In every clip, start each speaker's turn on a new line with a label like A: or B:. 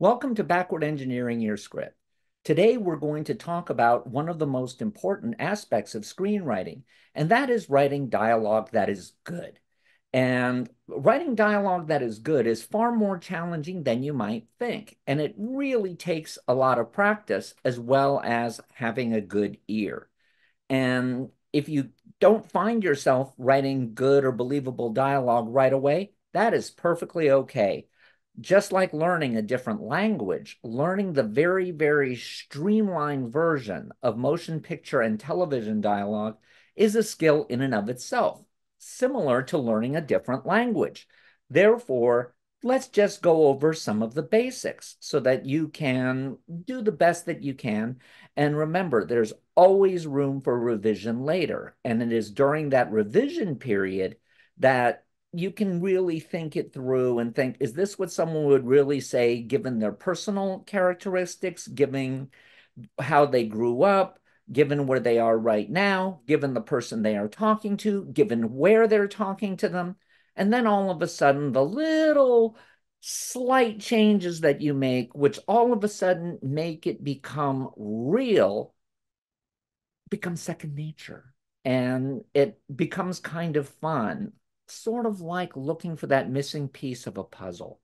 A: Welcome to Backward Engineering Your Script. Today, we're going to talk about one of the most important aspects of screenwriting, and that is writing dialogue that is good. And writing dialogue that is good is far more challenging than you might think, and it really takes a lot of practice as well as having a good ear. And if you don't find yourself writing good or believable dialogue right away, that is perfectly okay. Just like learning a different language, learning the very, very streamlined version of motion picture and television dialogue is a skill in and of itself, similar to learning a different language. Therefore, let's just go over some of the basics so that you can do the best that you can. And remember, there's always room for revision later. And it is during that revision period that you can really think it through and think, is this what someone would really say given their personal characteristics, given how they grew up, given where they are right now, given the person they are talking to, given where they're talking to them. And then all of a sudden, the little slight changes that you make, which all of a sudden make it become real, become second nature. And it becomes kind of fun, sort of like looking for that missing piece of a puzzle.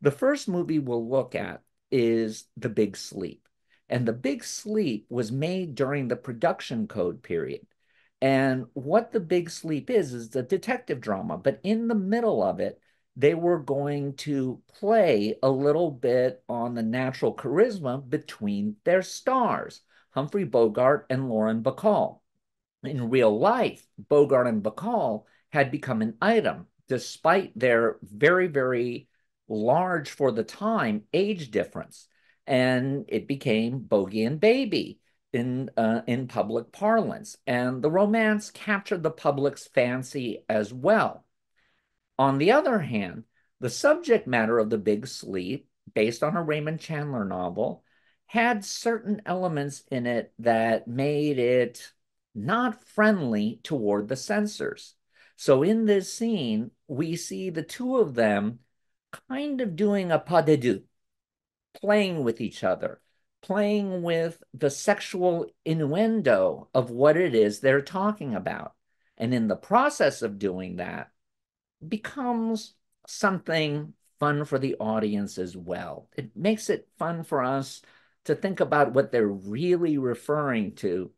A: The first movie we'll look at is The Big Sleep. And The Big Sleep was made during the production code period. And what The Big Sleep is a detective drama, but in the middle of it, they were going to play a little bit on the natural charisma between their stars, Humphrey Bogart and Lauren Bacall. In real life, Bogart and Bacall had become an item despite their very, very large for the time age difference. And it became Bogey and Baby in public parlance. And the romance captured the public's fancy as well. On the other hand, the subject matter of The Big Sleep, based on a Raymond Chandler novel, had certain elements in it that made it not friendly toward the censors. So in this scene, we see the two of them kind of doing a pas de deux, playing with each other, playing with the sexual innuendo of what it is they're talking about. And in the process of doing that, becomes something fun for the audience as well. It makes it fun for us to think about what they're really referring to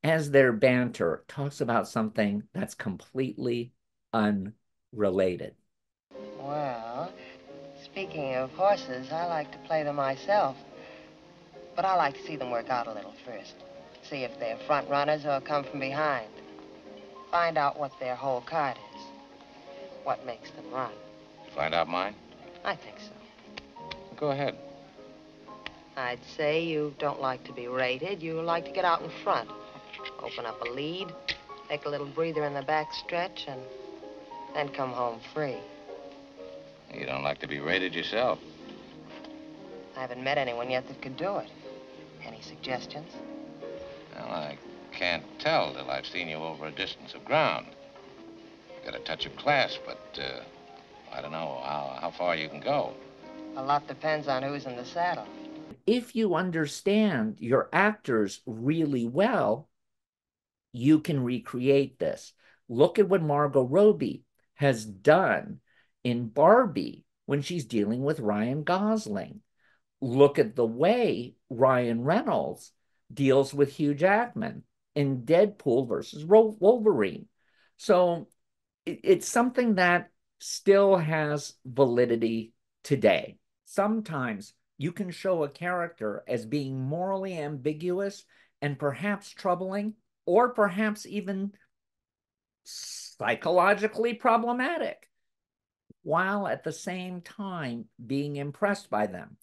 A: as their banter talks about something that's completely unrelated.
B: Well, speaking of horses, I like to play them myself. But I like to see them work out a little first. See if they're front runners or come from behind. Find out what their whole card is. What makes them run.
C: Find out mine?
B: I think so.
C: Go ahead.
B: I'd say you don't like to be rated. You like to get out in front. Open up a lead, take a little breather in the back stretch, and then come home free.
C: You don't like to be rated yourself.
B: I haven't met anyone yet that could do it. Any suggestions?
C: Well, I can't tell till I've seen you over a distance of ground. You've got a touch of class, but I don't know how far you can go.
B: A lot depends on who's in the saddle.
A: If you understand your actors really well, you can recreate this. Look at what Margot Robbie has done in Barbie when she's dealing with Ryan Gosling. Look at the way Ryan Reynolds deals with Hugh Jackman in Deadpool versus Wolverine. So it's something that still has validity today. Sometimes you can show a character as being morally ambiguous and perhaps troubling, or perhaps even psychologically problematic, while at the same time being impressed by them.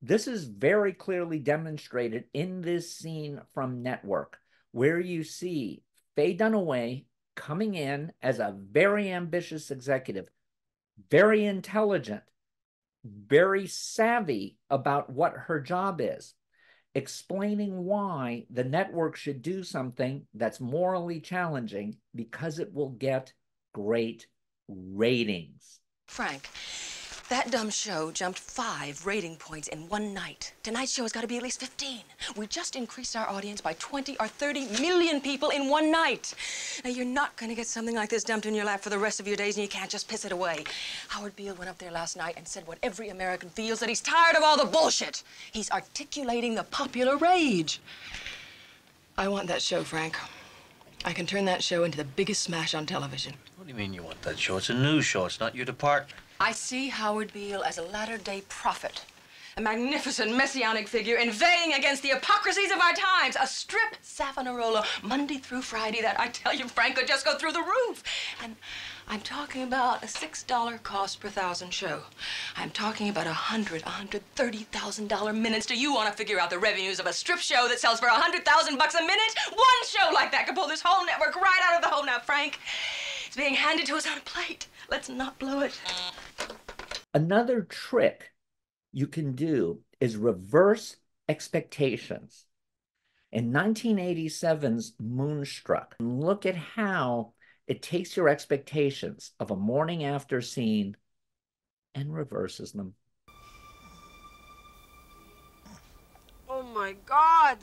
A: This is very clearly demonstrated in this scene from Network, where you see Faye Dunaway coming in as a very ambitious executive, very intelligent, very savvy about what her job is, explaining why the network should do something that's morally challenging because it will get great ratings.
D: Frank, That dumb show jumped 5 rating points in one night. Tonight's show has got to be at least 15. We just increased our audience by 20 or 30 million people in one night. Now, you're not going to get something like this dumped in your lap for the rest of your days, and you can't just piss it away. Howard Beale went up there last night and said what every American feels, that he's tired of all the bullshit. He's articulating the popular rage. I want that show, Frank. I can turn that show into the biggest smash on television.
E: What do you mean you want that show? It's a news show. It's not your department.
D: I see Howard Beale as a latter-day prophet, a magnificent messianic figure inveighing against the hypocrisies of our times, a strip Savonarola Monday through Friday that I tell you, Frank, could just go through the roof. And I'm talking about a $6 cost per 1,000 show. I'm talking about $130,000 minutes. Do you want to figure out the revenues of a strip show that sells for $100,000 a minute? One show like that could pull this whole network right out of the hole. Now, Frank, it's being handed to us on a plate. Let's not blow it.
A: Another trick you can do is reverse expectations. In 1987's Moonstruck, look at how it takes your expectations of a morning after scene and reverses them.
F: Oh my God!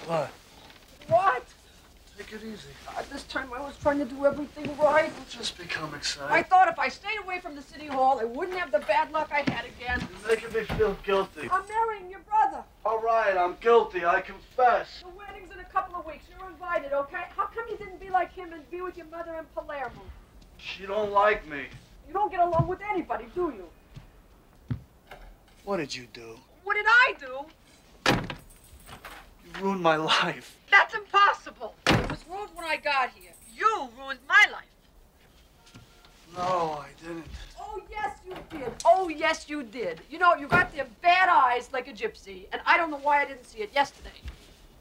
E: What?
F: What?
E: Take it easy.
F: This time I was trying to do everything right.
E: Don't just become excited.
F: I thought if I stayed away from the city hall, I wouldn't have the bad luck I had again.
E: You're making me feel guilty.
F: I'm marrying your brother.
E: All right, I'm guilty. I confess.
F: The wedding's in a couple of weeks. You're invited, okay? How come you didn't be like him and be with your mother in Palermo?
E: She don't like me.
F: You don't get along with anybody, do you?
E: What did you do?
F: What did I do?
E: You ruined my life.
F: That's impossible. It was ruined when I got here. You ruined my life.
E: No, I didn't.
F: Oh, yes, you did. Oh, yes, you did. You know, you got the bad eyes like a gypsy, and I don't know why I didn't see it yesterday.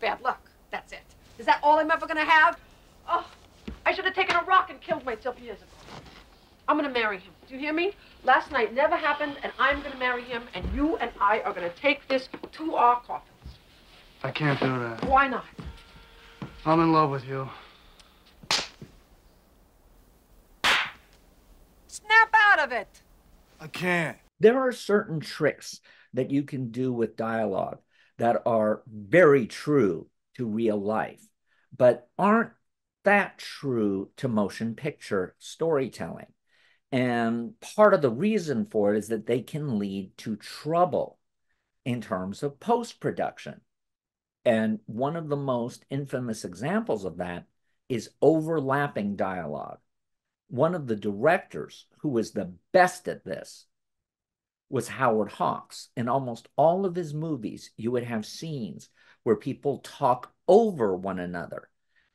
F: Bad luck. That's it. Is that all I'm ever going to have? Oh, I should have taken a rock and killed myself years ago. I'm going to marry him. Do you hear me? Last night never happened, and I'm going to marry him, and you and I are going to take this to our coffins.
E: I can't do that.
F: Why not?
E: I'm in love with you.
F: Snap out of it.
E: I can't.
A: There are certain tricks that you can do with dialogue that are very true to real life, but aren't that true to motion picture storytelling. And part of the reason for it is that they can lead to trouble in terms of post-production. And one of the most infamous examples of that is overlapping dialogue. One of the directors who was the best at this was Howard Hawks. In almost all of his movies, you would have scenes where people talk over one another.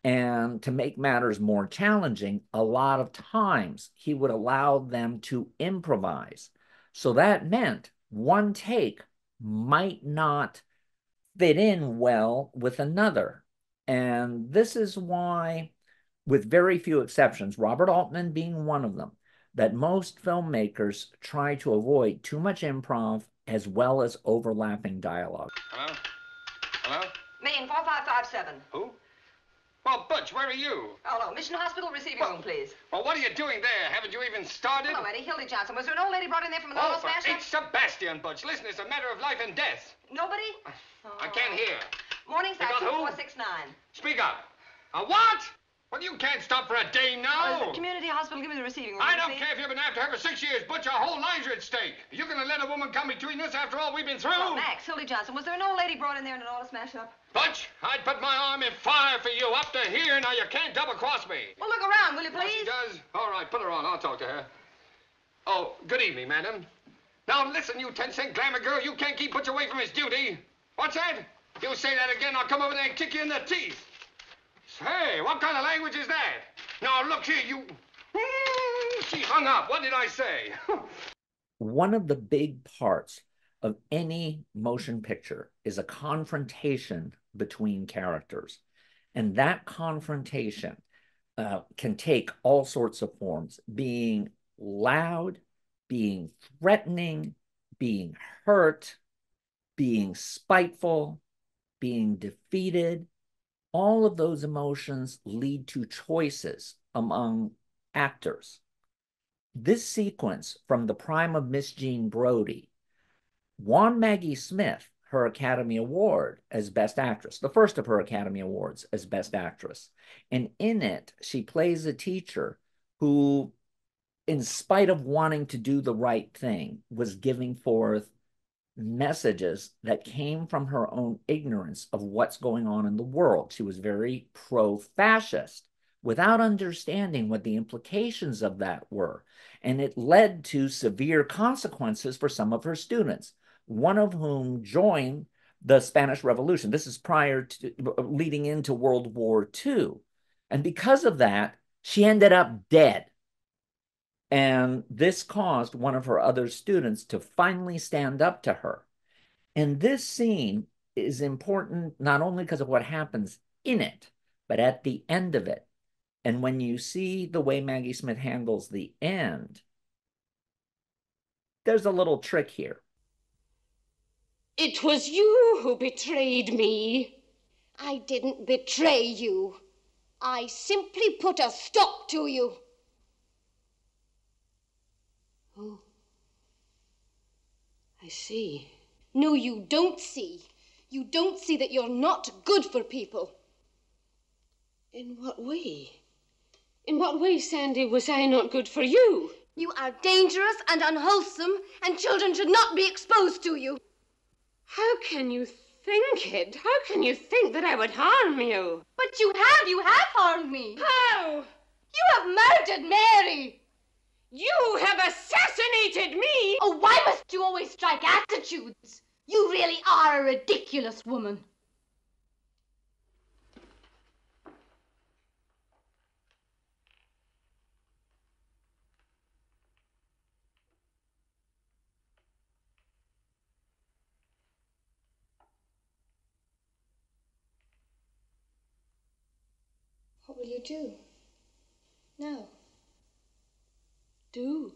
A: And to make matters more challenging, a lot of times he would allow them to improvise. So that meant one take might not fit in well with another. And this is why, with very few exceptions, Robert Altman being one of them, that most filmmakers try to avoid too much improv as well as overlapping dialogue.
C: Hello? Hello?
D: Maine 4557.
C: Who? Well, Butch, where are you?
D: Hello, Mission Hospital receiving room, please.
C: Well, what are you doing there? Haven't you even started?
D: Hello, Eddie. Hildy Johnson. Was there an old lady brought in there from an
C: Oh,
D: auto
C: for
D: smash?
C: H. Sebastian, Butch. Listen, it's a matter of life and death.
D: Nobody?
C: I can't hear.
D: Morning,
C: They got
D: sir.
C: who?
D: 2469.
C: Speak up. A what? Well, you can't stop for a day now.
D: Community hospital. Give me the receiving room.
C: I don't care if you've been after her for 6 years, Butch. Our whole lives are at stake. You're going to let a woman come between us after all we've been through?
D: Oh, Max, Hildy Johnson. Was there an old lady brought in there in an auto smash up?
C: Butch, I'd put my arm in fire for you up to here. Now, you can't double-cross me.
D: Well, look around, will you,
C: Yes, she
D: please?
C: does. All right, put her on. I'll talk to her. Oh, good evening, madam. Now, listen, you 10-cent glamour girl. You can't keep Butch away from his duty. What's that? You say that again, I'll come over there and kick you in the teeth. Hey, what kind of language is that? Now, look here, you... She hung up. What did I say?
A: One of the big parts of any motion picture is a confrontation between characters. And that confrontation can take all sorts of forms, being loud, being threatening, being hurt, being spiteful, being defeated. All of those emotions lead to choices among actors. this sequence from the prime of Miss Jean Brodie won Maggie Smith her Academy Award as Best Actress, the first of her Academy Awards as Best Actress. And in it, she plays a teacher who, in spite of wanting to do the right thing, was giving forth messages that came from her own ignorance of what's going on in the world. She was very pro-fascist without understanding what the implications of that were. And it led to severe consequences for some of her students, one of whom joined the Spanish Revolution. This is prior to leading into World War II. And because of that, she ended up dead. And this caused one of her other students to finally stand up to her. And this scene is important not only because of what happens in it, but at the end of it. And when you see the way Maggie Smith handles the end, there's a little trick here.
G: It was you who betrayed me.
H: I didn't betray you. I simply put a stop to you.
G: Oh, I see.
H: No, you don't see. You don't see that you're not good for people.
G: In what way? In what way, Sandy, was I not good for you?
H: You are dangerous and unwholesome, and children should not be exposed to you.
G: How can you think it? How can you think that I would harm you?
H: But you have harmed me.
G: How?
H: You have murdered Mary.
G: You have assassinated me!
H: Oh, why must you always strike attitudes? You really are a ridiculous woman.
I: What will you do now?
G: Do?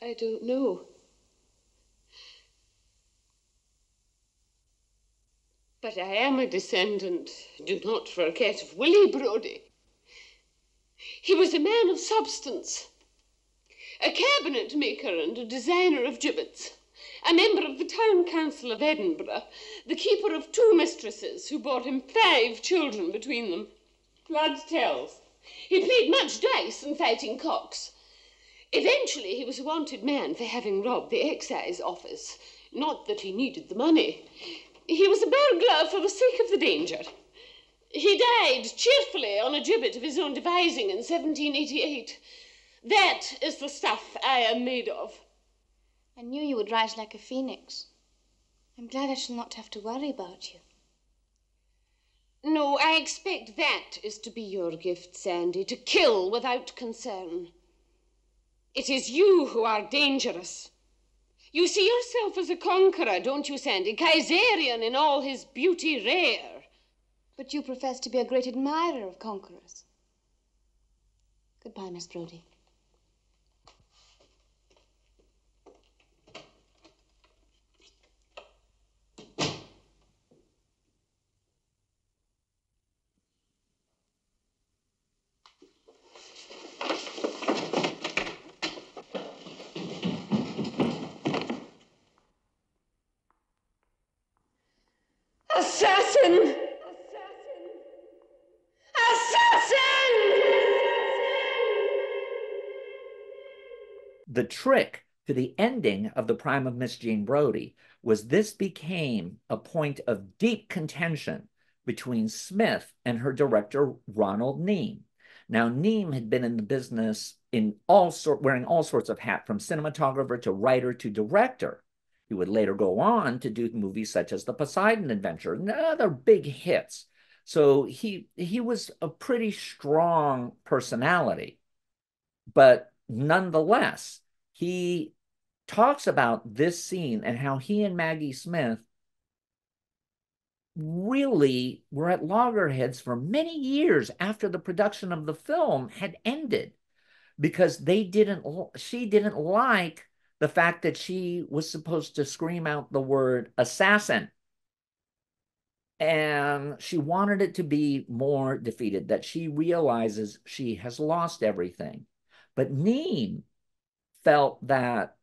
G: I don't know. But I am a descendant, do not forget, of Willie Brodie. He was a man of substance, a cabinet maker and a designer of gibbets, a member of the town council of Edinburgh, the keeper of 2 mistresses who brought him 5 children between them. Blood tells. He played much dice and fighting cocks. Eventually, he was a wanted man for having robbed the excise office. Not that he needed the money. He was a burglar for the sake of the danger. He died cheerfully on a gibbet of his own devising in 1788. That is the stuff I am made of.
I: I knew you would rise like a phoenix. I'm glad I shall not have to worry about you.
G: No, I expect that is to be your gift, Sandy, to kill without concern. It is you who are dangerous. You see yourself as a conqueror, don't you, Sandy? Kaiserian in all his beauty rare.
I: But you profess to be a great admirer of conquerors. Goodbye, Miss Brodie.
G: Assassin! Assassin!
A: The trick to the ending of the prime of Miss Jean Brodie was this became a point of deep contention between Smith and her director, Ronald Neame. Now, Neame had been in the business wearing all sorts of hats, from cinematographer to writer to director. He would later go on to do movies such as The Poseidon Adventure and other big hits. So he was a pretty strong personality. But nonetheless, he talks about this scene and how he and Maggie Smith really were at loggerheads for many years after the production of the film had ended, because she didn't like the fact that she was supposed to scream out the word assassin. And she wanted it to be more defeated, that she realizes she has lost everything. But Neem felt that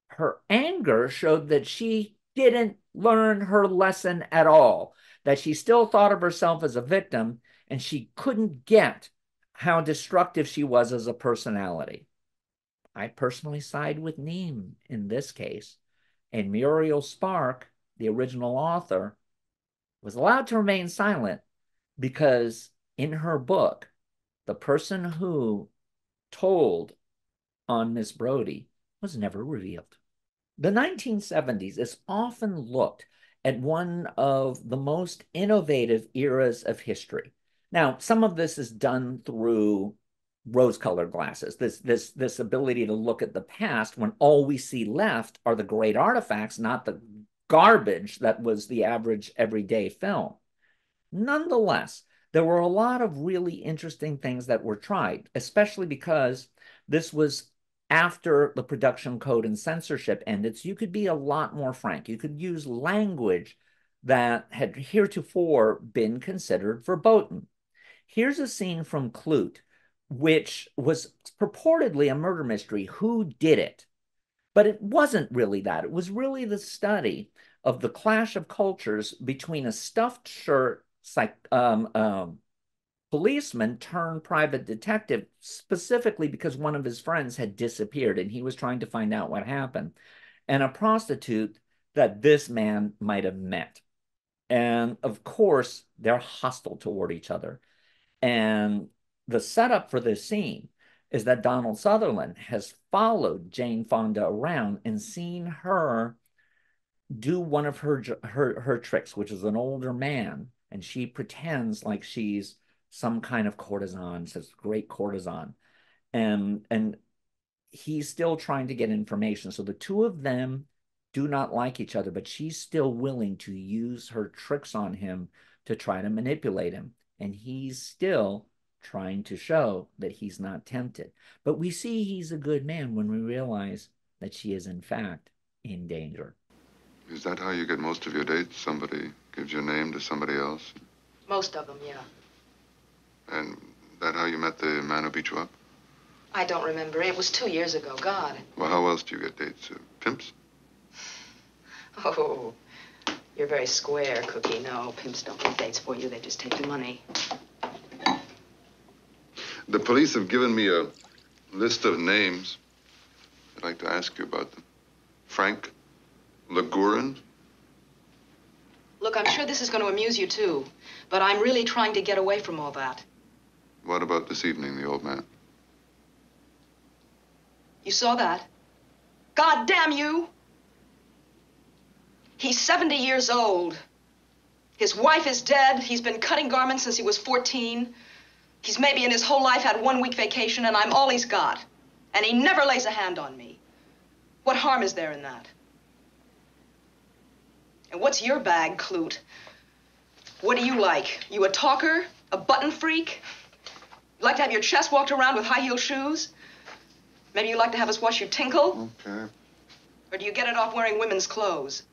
A: her anger showed that she didn't learn her lesson at all, that she still thought of herself as a victim, and she couldn't get how destructive she was as a personality. I personally side with Neem in this case. And Muriel Spark, the original author, was allowed to remain silent because in her book, the person who told on Miss Brodie was never revealed. The 1970s is often looked at one of the most innovative eras of history. Now, some of this is done through rose-colored glasses, this ability to look at the past when all we see left are the great artifacts, not the garbage that was the average everyday film. Nonetheless, there were a lot of really interesting things that were tried, especially because this was after the production code and censorship ended, so you could be a lot more frank. You could use language that had heretofore been considered verboten. Here's a scene from Clute, which was purportedly a murder mystery. Who did it? But it wasn't really that. It was really the study of the clash of cultures between a stuffed shirt policeman turned private detective, specifically because one of his friends had disappeared and he was trying to find out what happened, and a prostitute that this man might have met. And of course, they're hostile toward each other. And the setup for this scene is that Donald Sutherland has followed Jane Fonda around and seen her do one of her tricks, which is an older man, and she pretends like she's some kind of courtesan, says great courtesan, and he's still trying to get information. So the two of them do not like each other, but she's still willing to use her tricks on him to try to manipulate him, and he's still trying to show that he's not tempted. But we see he's a good man when we realize that she is in fact in danger.
J: Is that how you get most of your dates? Somebody gives your name to somebody else?
D: Most of them, yeah.
J: And that how you met the man who beat you up?
D: I don't remember. It was 2 years ago. God.
J: Well, how else do you get dates? Pimps?
D: Oh, you're very square, Cookie. No, pimps don't get dates for you. They just take your money.
J: The police have given me a list of names. I'd like to ask you about them. Frank Lagurin?
D: Look, I'm sure this is going to amuse you, too. But I'm really trying to get away from all that.
J: What about this evening, the old man?
D: You saw that? God damn you! He's 70 years old. His wife is dead. He's been cutting garments since he was 14. He's maybe in his whole life had 1 week vacation, and I'm all he's got. And he never lays a hand on me. What harm is there in that? And what's your bag, Clute? What do you like? You a talker? A button freak? You like to have your chest walked around with high-heel shoes? Maybe you like to have us wash your tinkle?
J: Okay.
D: Or do you get it off wearing women's clothes?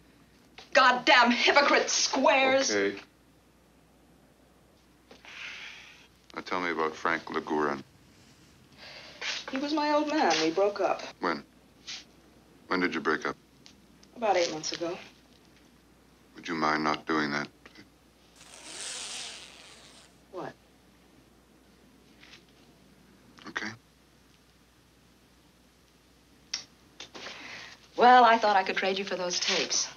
D: Goddamn hypocrite squares!
J: Okay. Now tell me about Frank Lagurin.
D: He was my old man. We broke up.
J: When? When did you break up?
D: About 8 months ago.
J: Would you mind not doing that?
D: What?
J: Okay.
D: Well, I thought I could trade you for those tapes.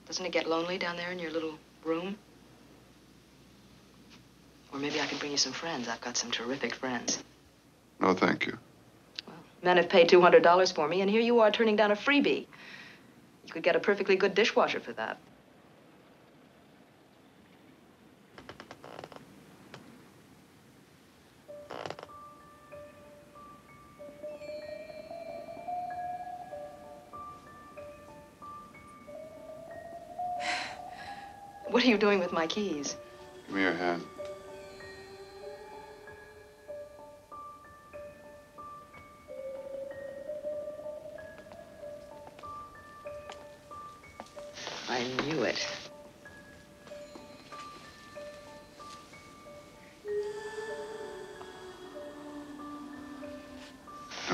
D: Doesn't it get lonely down there in your little room? Or maybe I could bring you some friends. I've got some terrific friends.
J: No, thank you.
D: Well, men have paid $200 for me, and here you are turning down a freebie. You could get a perfectly good dishwasher for that. What are you doing with my keys?
J: Give me your hand.
D: I knew it.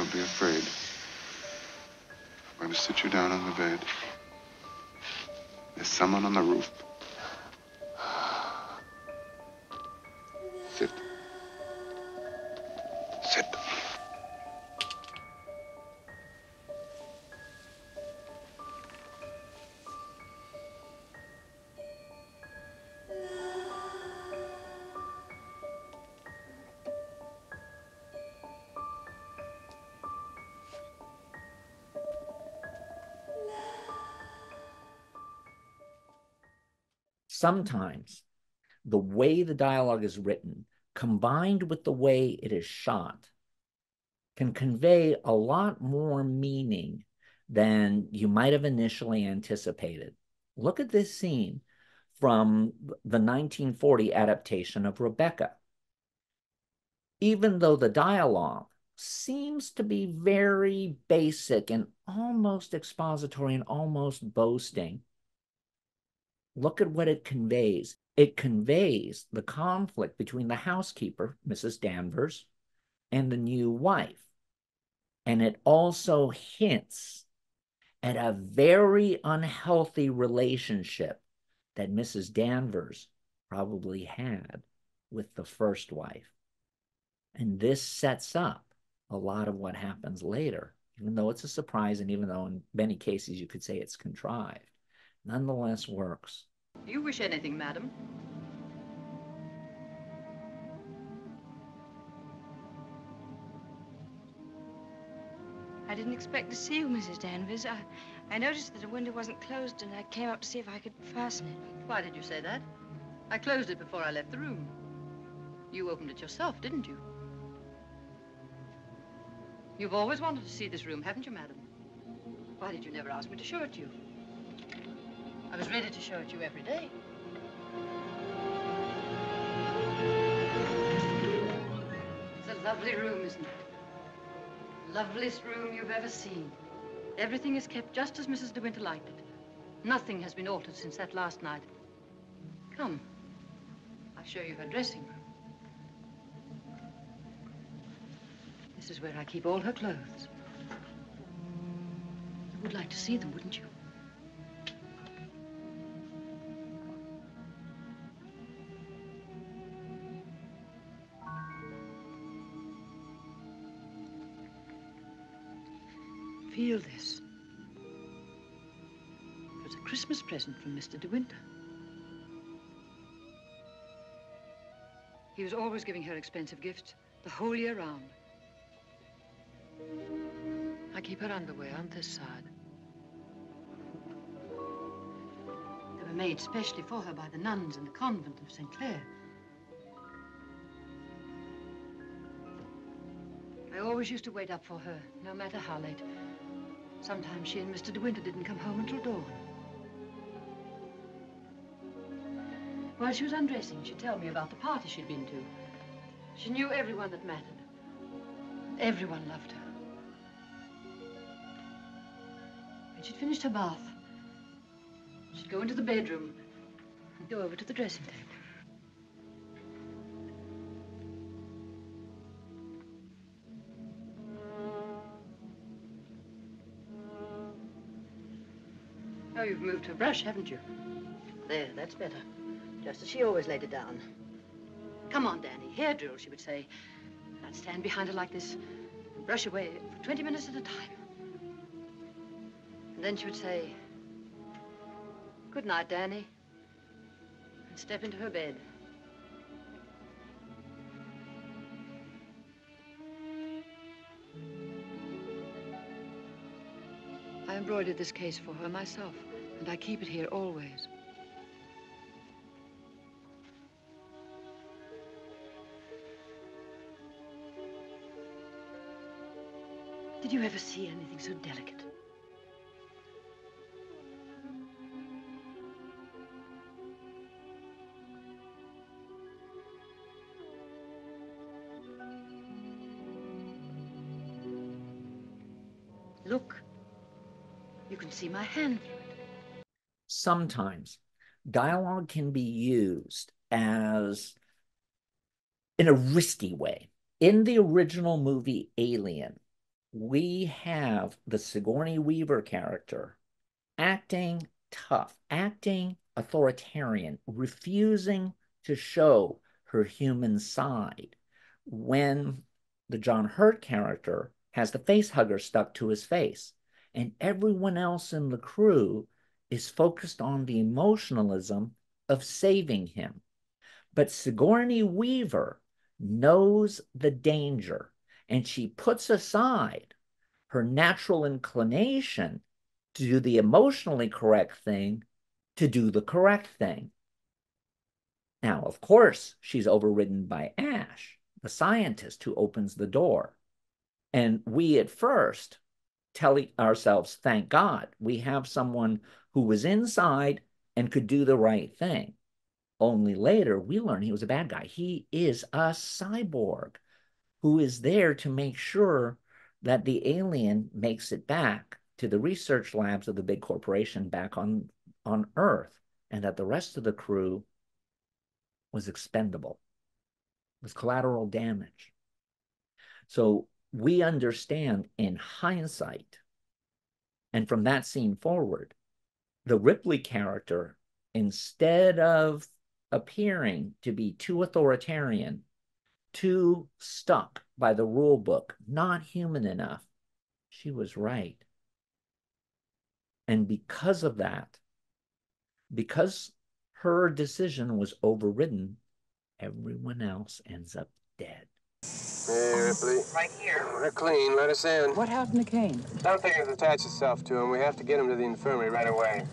J: Don't be afraid. I'm going to sit you down on the bed. There's someone on the roof. Sit. Sit.
A: Sometimes the way the dialogue is written, combined with the way it is shot, can convey a lot more meaning than you might have initially anticipated. Look at this scene from the 1940 adaptation of Rebecca. Even though the dialogue seems to be very basic and almost expository and almost boasting, look at what it conveys. It conveys the conflict between the housekeeper, Mrs. Danvers, and the new wife. And it also hints at a very unhealthy relationship that Mrs. Danvers probably had with the first wife. And this sets up a lot of what happens later, even though it's a surprise, and even though in many cases you could say it's contrived, nonetheless works.
D: You wish anything, madam?
K: I didn't expect to see you, Mrs. Danvers. I noticed that the window wasn't closed, and I came up to see if I could fasten it.
D: Why did you say that? I closed it before I left the room. You opened it yourself, didn't you? You've always wanted to see this room, haven't you, madam? Why did you never ask me to show it to you? I was ready to show it to you every day. It's a lovely room, isn't it? Loveliest room you've ever seen. Everything is kept just as Mrs. De Winter liked it. Nothing has been altered since that last night. Come, I'll show you her dressing room. This is where I keep all her clothes. You would like to see them, wouldn't you? Feel this. It was a Christmas present from Mr. De Winter. He was always giving her expensive gifts the whole year round. I keep her underwear on this side. They were made specially for her by the nuns in the convent of St. Clair. I always used to wait up for her, no matter how late. Sometimes she and Mr. De Winter didn't come home until dawn. While she was undressing, she'd tell me about the party she'd been to. She knew everyone that mattered. Everyone loved her. When she'd finished her bath, she'd go into the bedroom and go over to the dressing table. Oh, you've moved her brush, haven't you? There, that's better. Just as she always laid it down. Come on, Danny. Hair drill, she would say. I'd stand behind her like this and brush away for 20 minutes at a time. And then she would say, "Good night, Danny," and step into her bed. I embroidered this case for her myself, and I keep it here always. Did you ever see anything so delicate? Look, you can see my hand through it.
A: Sometimes dialogue can be used as in a risky way. In the original movie Alien, we have the Sigourney Weaver character acting tough, acting authoritarian, refusing to show her human side when the John Hurt character has the face hugger stuck to his face. And everyone else in the crew is focused on the emotionalism of saving him. But Sigourney Weaver knows the danger, and she puts aside her natural inclination to do the emotionally correct thing to do the correct thing. Now, of course, she's overridden by Ash, the scientist who opens the door. And we at first tell ourselves, thank God, we have someone who was inside and could do the right thing. Only later, we learn he was a bad guy. He is a cyborg who is there to make sure that the alien makes it back to the research labs of the big corporation back on Earth, and that the rest of the crew was expendable, was collateral damage. So we understand in hindsight, and from that scene forward, the Ripley character, instead of appearing to be too authoritarian, too stuck by the rule book, not human enough, she was right. And because of that, because her decision was overridden, everyone else ends up dead.
L: Hey, Ripley.
M: Right here.
L: We're clean. Let us in.
M: What happened to Kane?
L: Something has attached itself to him. We have to get him to the infirmary right away.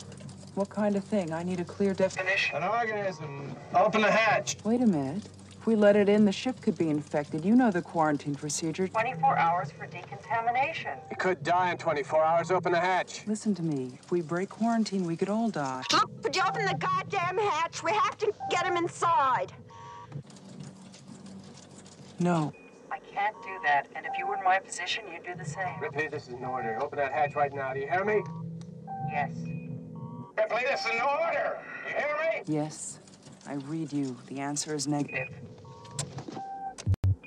M: What kind of thing? I need a clear definition.
L: An organism. Open the hatch.
M: Wait a minute. If we let it in, the ship could be infected. You know the quarantine procedure.
N: 24 hours for decontamination.
L: It could die in 24 hours. Open the hatch.
M: Listen to me. If we break quarantine, we could all die.
O: Look, would you open the goddamn hatch? We have to get him inside.
M: No.
N: I can't do that, and if you were in my position, you'd do the same.
L: Ripley, this is an order. Open that hatch right now. Do you hear me?
N: Yes.
L: Ripley, this is an order. You hear me?
M: Yes. I read you. The answer is negative.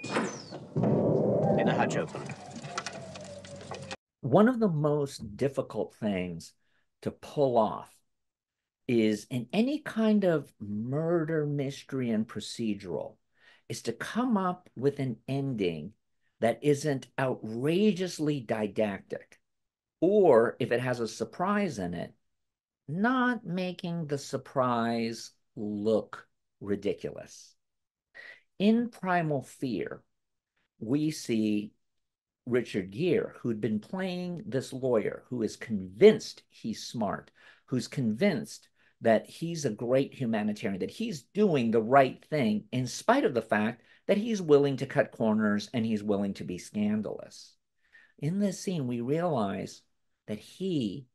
P: In the hatch open.
A: One of the most difficult things to pull off is in any kind of murder, mystery, and procedural is to come up with an ending that isn't outrageously didactic, or if it has a surprise in it, not making the surprise look ridiculous. In Primal Fear, we see Richard Gere, who'd been playing this lawyer who is convinced he's smart, who's convinced that he's a great humanitarian, that he's doing the right thing in spite of the fact that he's willing to cut corners and he's willing to be scandalous. In this scene, we realize that he,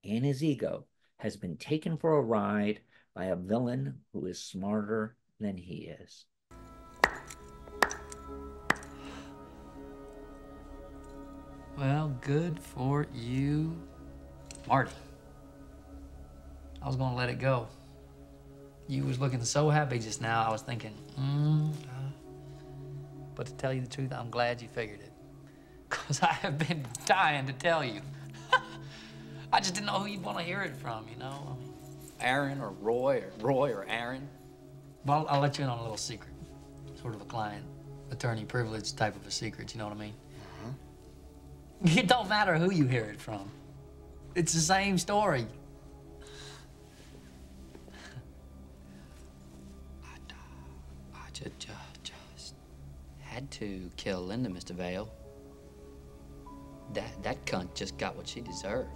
A: in his ego, has been taken for a ride by a villain who is smarter than he is.
Q: Well, good for you, Marty. I was gonna let it go. You was looking so happy just now, I was thinking, But to tell you the truth, I'm glad you figured it. Because I have been dying to tell you. I just didn't know who you'd want to hear it from, you know? I mean,
P: Aaron or Roy or Aaron?
Q: Well, I'll let you in on a little secret. Sort of a client, attorney privilege type of a secret, you know what I mean? It don't matter who you hear it from. It's the same story.
P: I just had to kill Linda, Mr. Vale. That cunt just got what she deserved.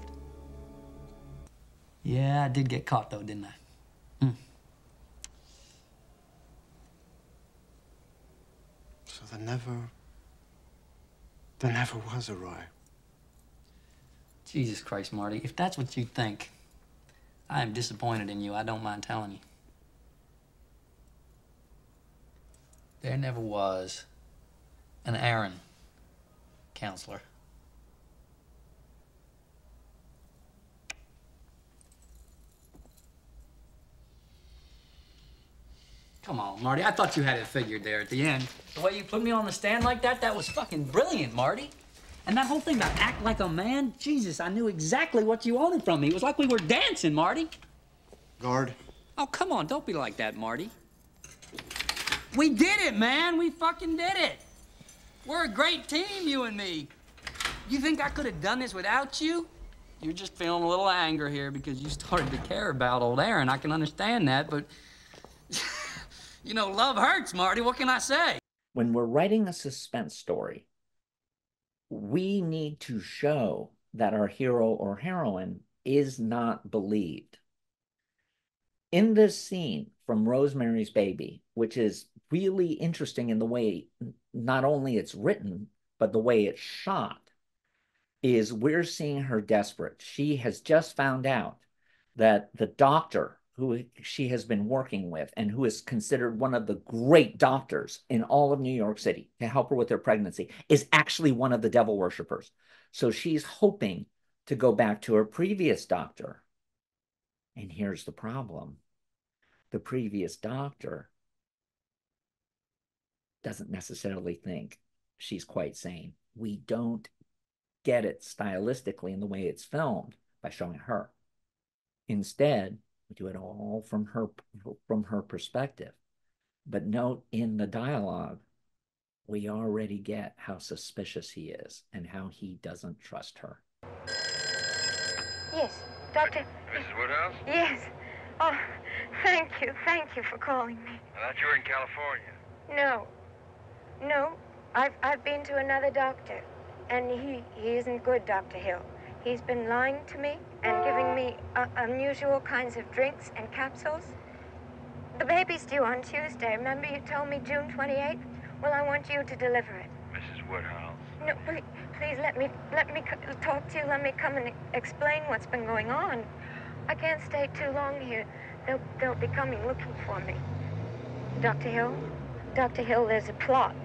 Q: Yeah, I did get caught, though, didn't I?
L: So there never was a Roy.
Q: Jesus Christ, Marty, if that's what you think, I am disappointed in you. I don't mind telling you. There never was an Aaron, counselor. Come on, Marty. I thought you had it figured there at the end. The way you put me on the stand like that, that was fucking brilliant, Marty. And that whole thing about act like a man, Jesus, I knew exactly what you wanted from me. It was like we were dancing, Marty.
E: Guard.
Q: Oh, come on, don't be like that, Marty. We did it, man. We fucking did it. We're a great team, you and me. You think I could have done this without you? You're just feeling a little anger here because you started to care about old Aaron. I can understand that, but you know, love hurts, Marty. What can I say?
A: When we're writing a suspense story, we need to show that our hero or heroine is not believed. In this scene from Rosemary's Baby, which is really interesting in the way not only it's written, but the way it's shot, is we're seeing her desperate. She has just found out that the doctor who she has been working with and who is considered one of the great doctors in all of New York City to help her with her pregnancy is actually one of the devil worshippers. So she's hoping to go back to her previous doctor. And here's the problem. The previous doctor doesn't necessarily think she's quite sane. We don't get it stylistically in the way it's filmed by showing her. Instead, we do it all from her perspective. But note in the dialogue, we already get how suspicious he is and how he doesn't trust her.
R: Yes, Doctor.
C: Mrs. Woodhouse?
R: Yes. Oh, thank you. Thank you for calling me.
C: I thought you were in California.
R: No. No. I've been to another doctor, and he isn't good, Dr. Hill. He's been lying to me and giving me unusual kinds of drinks and capsules. The baby's due on Tuesday. Remember you told me June 28th? Well, I want you to deliver it.
C: Mrs. Woodhouse?
R: No, please let me talk to you. Let me come and explain what's been going on. I can't stay too long here. They'll be coming looking for me. Dr. Hill? Dr. Hill, there's a plot.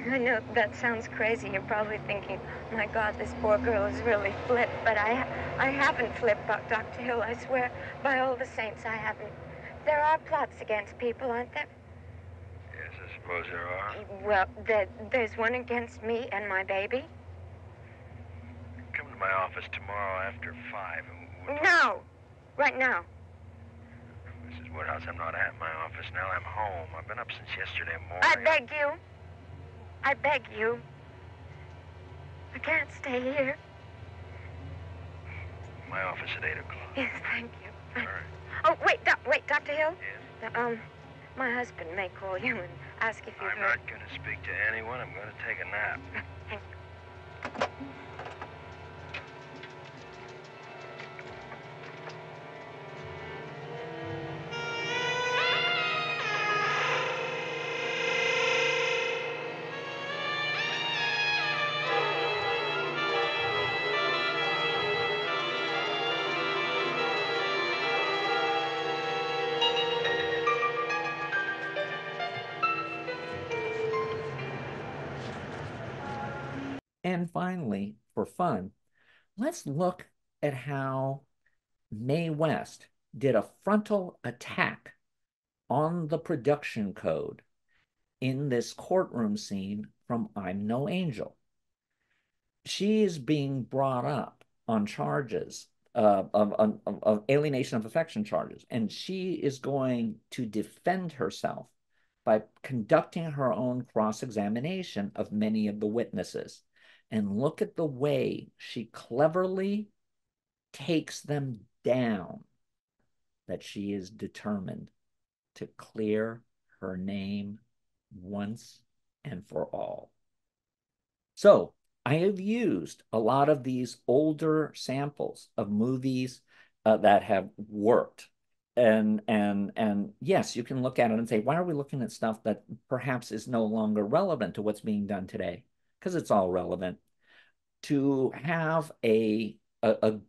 R: I know that sounds crazy. You're probably thinking, my God, this poor girl is really flipped. But I haven't flipped, Dr. Hill. I swear, by all the saints, I haven't. There are plots against people, aren't there?
C: Yes, I suppose there are.
R: Well, there's one against me and my baby.
C: Come to my office tomorrow after 5 and we'll...
R: No! Right now.
C: Mrs. Woodhouse, I'm not at my office now. I'm home. I've been up since yesterday morning.
R: I beg you. I beg you. I can't stay here.
C: My office at 8 o'clock.
R: Yes, thank you.
C: All right.
R: Oh, wait, Dr. Hill?
C: Yes?
R: My husband may call you and ask if you've
C: I'm
R: heard...
C: not going to speak to anyone. I'm going to take a nap.
R: Thank
A: And finally, for fun, let's look at how Mae West did a frontal attack on the production code in this courtroom scene from I'm No Angel. She is being brought up on charges of alienation of affection charges, and she is going to defend herself by conducting her own cross-examination of many of the witnesses. And look at the way she cleverly takes them down, that she is determined to clear her name once and for all. So I have used a lot of these older samples of movies that have worked. And yes, you can look at it and say, why are we looking at stuff that perhaps is no longer relevant to what's being done today? Because it's all relevant. To have a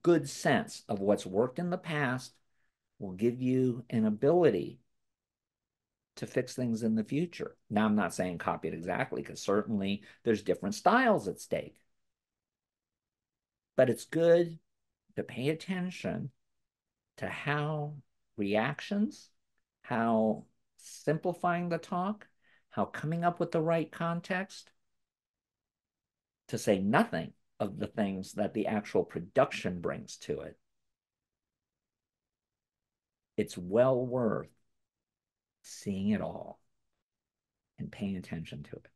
A: good sense of what's worked in the past will give you an ability to fix things in the future. Now, I'm not saying copy it exactly, because certainly there's different styles at stake. But it's good to pay attention to how reactions, how simplifying the talk, how coming up with the right context to say nothing of the things that the actual production brings to it. It's well worth seeing it all and paying attention to it.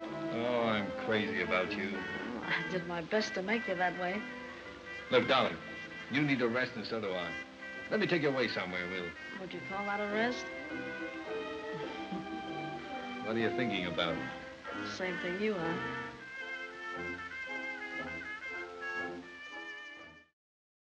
C: Oh, I'm crazy about you.
S: I did my best to make you that way.
C: Look, darling, you need a rest and so do I. Let me take you away somewhere, Will.
S: Would you call that a rest?
C: What are you thinking about?
S: Same thing you are.